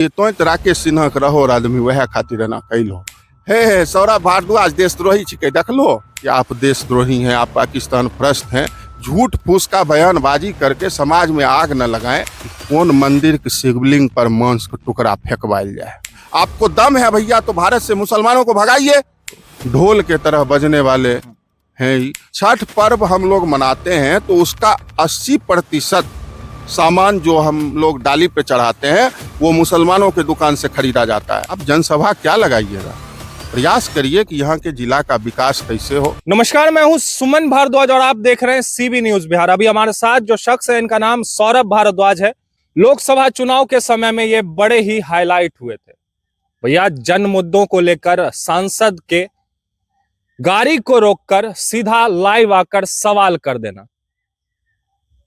तो राकेश सिन्हा के रहो आदमी वह खातिर ना कैलो हे सौरभ भारद्वाज देशद्रोही छिके देख लो कि आप देशद्रोही हैं, आप पाकिस्तान भ्रष्ट हैं। झूठ फूस का बयानबाजी करके समाज में आग न लगाएं। कौन मंदिर के शिवलिंग पर मांस का टुकड़ा फेंकवाया जाए? आपको दम है भैया तो भारत से मुसलमानों को भगाइए। ढोल के तरह बजने वाले हैं। छठ पर्व हम लोग मनाते हैं तो उसका 80% सामान जो हम लोग डाली पे चढ़ाते हैं वो मुसलमानों के दुकान से खरीदा जाता है। अब जनसभा क्या लगाइएगा? प्रयास करिए कि यहाँ के जिला का विकास कैसे हो। नमस्कार, मैं हूं सुमन भारद्वाज और आप देख रहे हैं सीबी न्यूज बिहार। अभी हमारे साथ जो शख्स है इनका नाम सौरभ भारद्वाज है। लोकसभा चुनाव के समय में ये बड़े ही हाईलाइट हुए थे भैया। जन मुद्दों को लेकर सांसद के गाड़ी को रोककर सीधा लाइव आकर सवाल कर देना।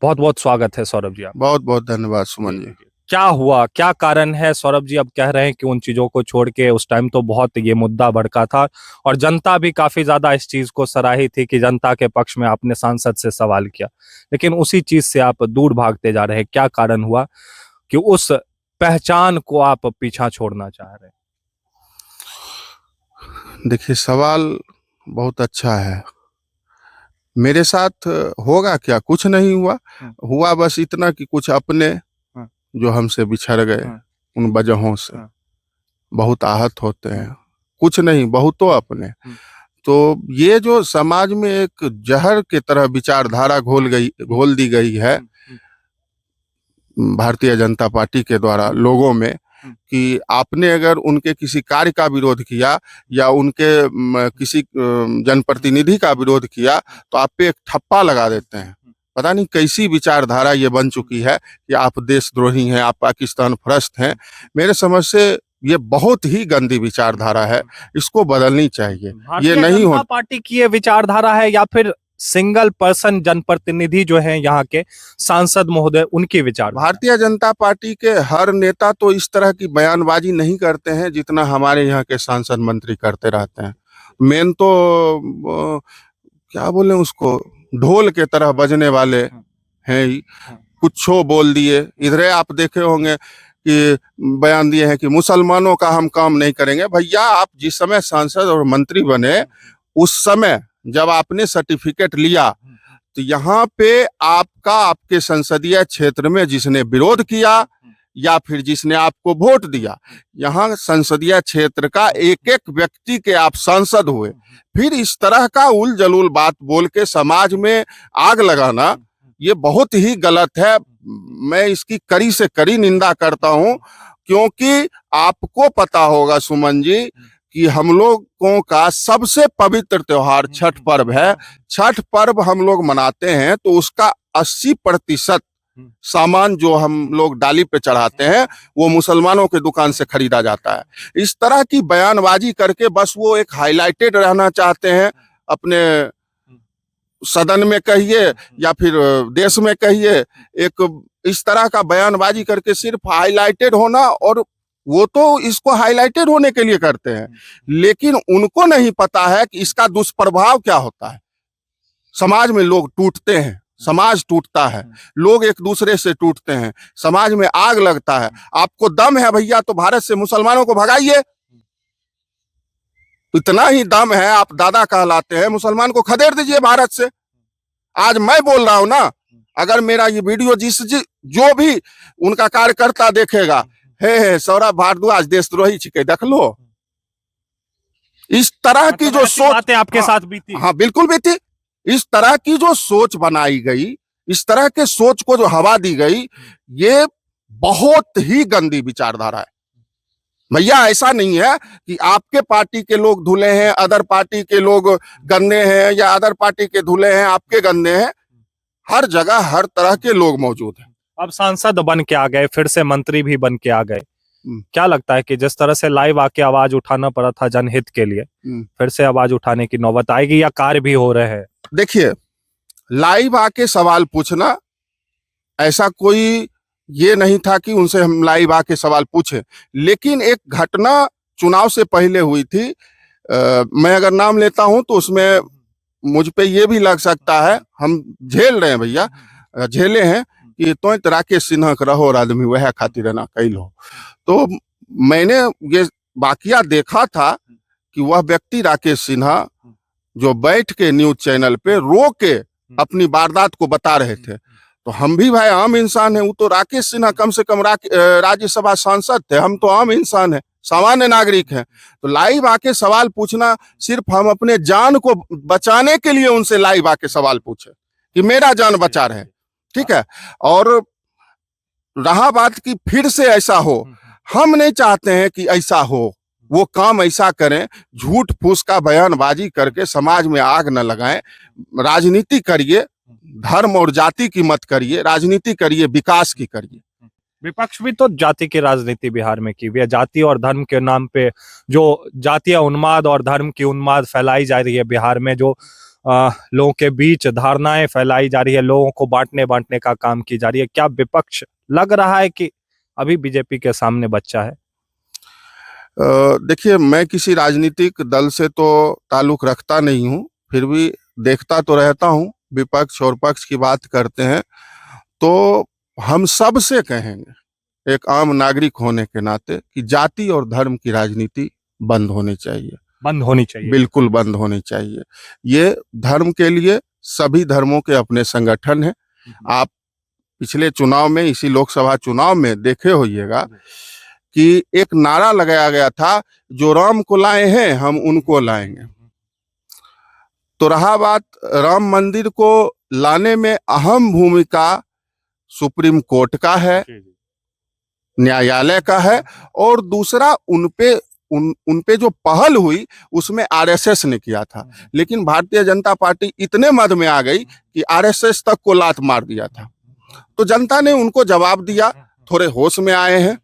बहुत बहुत स्वागत है सौरभ जी। आप बहुत बहुत धन्यवाद सुमन जी। क्या हुआ, क्या कारण है सौरभ जी? अब कह रहे हैं कि उन चीजों को छोड़ के उस टाइम तो बहुत ये मुद्दा भड़का था और जनता भी काफी ज्यादा इस चीज को सराही थी कि जनता के पक्ष में आपने सांसद से सवाल किया, लेकिन उसी चीज से आप दूर भागते जा रहे हैं। क्या कारण हुआ कि उस पहचान को आप पीछा छोड़ना चाह रहे हैं? देखिए, सवाल बहुत अच्छा है। मेरे साथ होगा क्या? कुछ नहीं हुआ। हुआ बस इतना कि कुछ अपने जो हमसे बिछड़ गए उन वजहों से बहुत आहत होते हैं। कुछ नहीं, बहुतों अपने। तो ये जो समाज में एक जहर के तरह विचारधारा घोल दी गई है भारतीय जनता पार्टी के द्वारा लोगों में कि आपने अगर उनके किसी कार्य का विरोध किया या उनके किसी जनप्रतिनिधि का विरोध किया तो आप पे एक ठप्पा लगा देते हैं। पता नहीं कैसी विचारधारा ये बन चुकी है कि आप देशद्रोही हैं, आप पाकिस्तान भ्रष्ट हैं। मेरे समझ से ये बहुत ही गंदी विचारधारा है, इसको बदलनी चाहिए। ये नहीं हो पार्टी की ये विचारधारा है या फिर सिंगल पर्सन जनप्रतिनिधि जो है यहाँ के सांसद महोदय उनकी विचार? भारतीय जनता पार्टी के हर नेता तो इस तरह की बयानबाजी नहीं करते हैं जितना हमारे यहाँ के सांसद मंत्री करते रहते हैं। मेन तो क्या बोले उसको, ढोल के तरह बजने वाले हैं। कुछो बोल दिए। इधर आप देखे होंगे कि बयान दिए हैं कि मुसलमानों का हम काम नहीं करेंगे। भैया, आप जिस समय सांसद और मंत्री बने उस समय जब आपने सर्टिफिकेट लिया तो यहाँ पे आपका आपके संसदीय क्षेत्र में जिसने विरोध किया या फिर जिसने आपको वोट दिया, यहाँ संसदीय क्षेत्र का एक एक व्यक्ति के आप सांसद हुए। फिर इस तरह का उल जलूल बात बोल के समाज में आग लगाना ये बहुत ही गलत है। मैं इसकी कड़ी से कड़ी निंदा करता हूँ, क्योंकि आपको पता होगा सुमन जी कि हम लोगों का सबसे पवित्र त्योहार छठ पर्व है। छठ पर्व हम लोग मनाते हैं तो उसका 80% सामान जो हम लोग डाली पे चढ़ाते हैं वो मुसलमानों के दुकान से खरीदा जाता है। इस तरह की बयानबाजी करके बस वो एक हाईलाइटेड रहना चाहते हैं, अपने सदन में कहिए या फिर देश में कहिए। एक इस तरह का बयानबाजी करके सिर्फ हाईलाइटेड होना, और वो तो इसको हाईलाइटेड होने के लिए करते हैं, लेकिन उनको नहीं पता है कि इसका दुष्प्रभाव क्या होता है। समाज में लोग टूटते हैं, समाज टूटता है, लोग एक दूसरे से टूटते हैं, समाज में आग लगता है। आपको दम है भैया तो भारत से मुसलमानों को भगाइए। इतना ही दम है, आप दादा कहलाते हैं, मुसलमान को खदेड़ दीजिए भारत से। आज मैं बोल रहा हूं ना, अगर मेरा ये वीडियो जो भी उनका कार्यकर्ता देखेगा, हे सौरभ भारद्वाज देशद्रोही छिके देख लो। इस तरह की जो सोच आपके साथ बीती? हाँ, बिल्कुल बीती। इस तरह की जो सोच बनाई गई, इस तरह के सोच को जो हवा दी गई, ये बहुत ही गंदी विचारधारा है भैया। ऐसा नहीं है कि आपके पार्टी के लोग धुले हैं, अदर पार्टी के लोग गंदे हैं, या अदर पार्टी के धुले हैं आपके गंदे हैं। हर जगह हर तरह के लोग मौजूद हैं। अब सांसद बन के आ गए, फिर से मंत्री भी बन के आ गए। क्या लगता है कि जिस तरह से लाइव आके आवाज उठाना पड़ा था जनहित के लिए, फिर से आवाज उठाने की नौबत आएगी या कार्य भी हो रहे हैं? देखिए, लाइव आके सवाल पूछना ऐसा कोई ये नहीं था कि उनसे हम लाइव आके सवाल पूछे, लेकिन एक घटना चुनाव से पहले हुई थी। मैं अगर नाम लेता हूं तो उसमें मुझ पे ये भी लग सकता है, हम झेल रहे हैं भैया, झेले हैं कि तो राकेश सिन्हा के रहो आदमी वह खातिर ना कैलो। तो मैंने ये वाकया देखा था कि वह व्यक्ति राकेश सिन्हा जो बैठ के न्यूज चैनल पे रो के अपनी वारदात को बता रहे थे। तो हम भी भाई आम इंसान हैं, वो तो राकेश सिन्हा कम से कम राज्यसभा सांसद थे, हम तो आम इंसान हैं, सामान्य नागरिक हैं। तो लाइव आके सवाल पूछना, सिर्फ हम अपने जान को बचाने के लिए उनसे लाइव आके सवाल पूछे कि मेरा जान बचा रहे, ठीक है। और रहा बात कि फिर से ऐसा हो, हम नहीं चाहते हैं कि ऐसा हो, वो काम ऐसा करें, झूठ फूस का बयानबाजी करके समाज में आग न लगाएं। राजनीति करिए, धर्म और जाति की मत करिए, राजनीति करिए, विकास की करिए। विपक्ष भी तो जाति की राजनीति बिहार में की हुई है। जाति और धर्म के नाम पे जो जातीय उन्माद और धर्म की उन्माद फैलाई जा रही है बिहार में, जो लोगों के बीच धारणाएं फैलाई जा रही है, लोगों को बांटने का काम की जा रही है। क्या विपक्ष लग रहा है कि अभी बीजेपी के सामने बच्चा है? देखिए, मैं किसी राजनीतिक दल से तो ताल्लुक रखता नहीं हूँ, फिर भी देखता तो रहता हूँ। विपक्ष और पक्ष की बात करते हैं तो हम सब से कहेंगे, एक आम नागरिक होने के नाते, कि जाति और धर्म की राजनीति बंद होनी चाहिए, बंद होनी चाहिए, बिल्कुल बंद होनी चाहिए। ये धर्म के लिए सभी धर्मों के अपने संगठन हैं। आप पिछले चुनाव में, इसी लोकसभा चुनाव में देखे होइएगा कि एक नारा लगाया गया था, जो राम को लाए हैं हम उनको लाएंगे। तो रहा बात राम मंदिर को लाने में अहम भूमिका सुप्रीम कोर्ट का है, न्यायालय का है, और दूसरा उनपे जो पहल हुई उसमें आरएसएस ने किया था। लेकिन भारतीय जनता पार्टी इतने मद में आ गई कि आरएसएस तक को लात मार दिया था। तो जनता ने उनको जवाब दिया, थोड़े होश में आए हैं।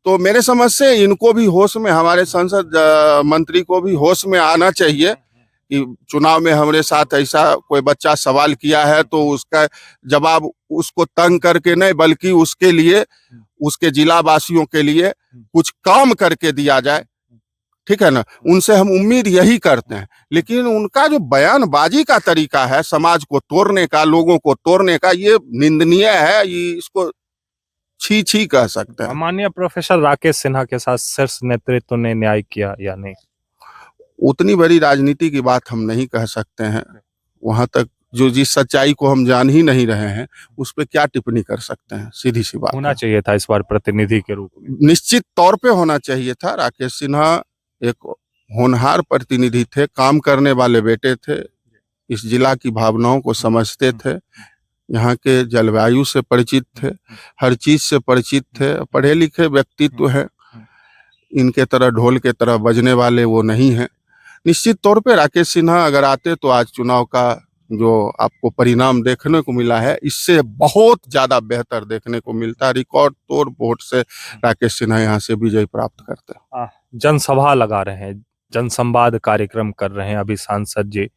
तो मेरे समझ से इनको भी होश में, हमारे संसद मंत्री को भी होश में आना चाहिए कि चुनाव में हमारे साथ ऐसा कोई बच्चा सवाल किया है तो उसका जवाब उसको तंग करके नहीं, बल्कि उसके लिए, उसके जिला वासियों के लिए कुछ काम करके दिया जाए, ठीक है ना। उनसे हम उम्मीद यही करते हैं। लेकिन उनका जो बयानबाजी का तरीका है, समाज को तोड़ने का, लोगों को तोड़ने का, ये निंदनीय है। ये इसको छी छी कह सकते हैं। माननीय प्रोफेसर राकेश सिन्हा के साथ शीर्ष नेतृत्व ने न्याय किया या नहीं? उतनी बड़ी राजनीति की बात हम नहीं कह सकते हैं। वहां तक जो जिस सच्चाई को हम जान ही नहीं रहे हैं, उस पर क्या टिप्पणी कर सकते हैं? सीधी सी बात होना चाहिए था इस बार प्रतिनिधि के रूप में, निश्चित तौर पे होना चाहिए था। राकेश सिन्हा एक होनहार प्रतिनिधि थे, काम करने वाले बेटे थे, इस जिला की भावनाओं को समझते थे, यहाँ के जलवायु से परिचित थे, हर चीज से परिचित थे, पढ़े लिखे व्यक्तित्व हैं। इनके तरह ढोल के तरह बजने वाले वो नहीं हैं। निश्चित तौर पे राकेश सिन्हा अगर आते तो आज चुनाव का जो आपको परिणाम देखने को मिला है, इससे बहुत ज्यादा बेहतर देखने को मिलता है। रिकॉर्ड तोड़ वोट से राकेश सिन्हा यहाँ से विजय प्राप्त करते हैं। जनसभा लगा रहे हैं, जनसंवाद कार्यक्रम कर रहे हैं अभी सांसद जी,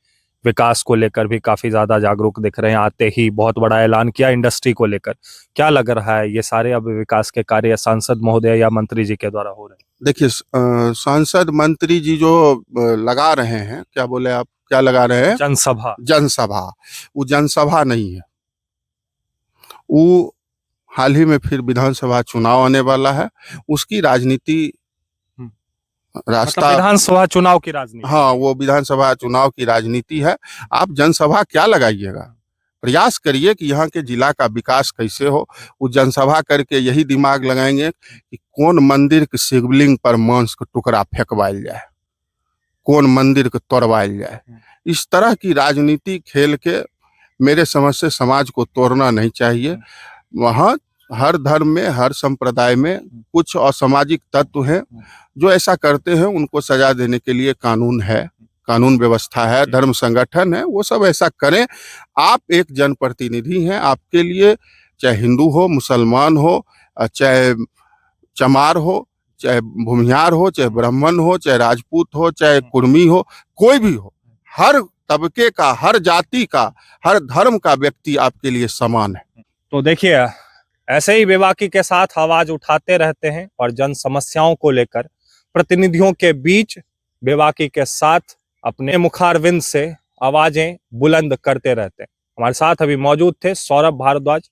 विकास को लेकर भी काफी ज्यादा जागरूक दिख रहे हैं। आते ही बहुत बड़ा ऐलान किया इंडस्ट्री को लेकर। क्या लग रहा है, ये सारे अब विकास के कार्य सांसद महोदय या मंत्री जी के द्वारा हो रहे हैं? देखिए, सांसद मंत्री जी जो लगा रहे हैं, क्या बोले आप, क्या लगा रहे हैं? जनसभा। जनसभा। वो जनसभा नहीं है, वो हाल ही में फिर विधानसभा चुनाव आने वाला है, उसकी राजनीति रास्ता, मतलब विधानसभा चुनाव की राजनीति। हाँ, वो विधानसभा चुनाव की राजनीति है। आप जनसभा क्या लगाइएगा? प्रयास करिए कि यहाँ के जिला का विकास कैसे हो। वो जनसभा करके यही दिमाग लगाएंगे कि कौन मंदिर के शिवलिंग पर मांस का टुकड़ा फेंकवाइल जाए, कौन मंदिर को तोड़वाइल जाए। इस तरह की राजनीति खेल के मेरे समझ से समाज को तोड़ना नहीं चाहिए। वहाँ हर धर्म में, हर संप्रदाय में कुछ असामाजिक तत्व हैं जो ऐसा करते हैं, उनको सजा देने के लिए कानून है, कानून व्यवस्था है, धर्म संगठन है, वो सब ऐसा करें। आप एक जनप्रतिनिधि हैं, आपके लिए चाहे हिंदू हो, मुसलमान हो, चाहे चमार हो, चाहे भूमिहार हो, चाहे ब्राह्मण हो, चाहे राजपूत हो, चाहे कुर्मी हो, कोई भी हो, हर तबके का, हर जाति का, हर धर्म का व्यक्ति आपके लिए समान है। तो देखिए, ऐसे ही बेबाकी के साथ आवाज उठाते रहते हैं और जन समस्याओं को लेकर प्रतिनिधियों के बीच बेबाकी के साथ अपने मुखारविंद से आवाजें बुलंद करते रहते हैं। हमारे साथ अभी मौजूद थे सौरभ भारद्वाज,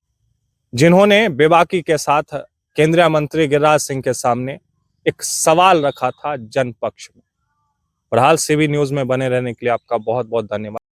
जिन्होंने बेबाकी के साथ केंद्रीय मंत्री गिरिराज सिंह के सामने एक सवाल रखा था जनपक्ष में। बहरहाल सीबी न्यूज में बने रहने के लिए आपका बहुत बहुत धन्यवाद।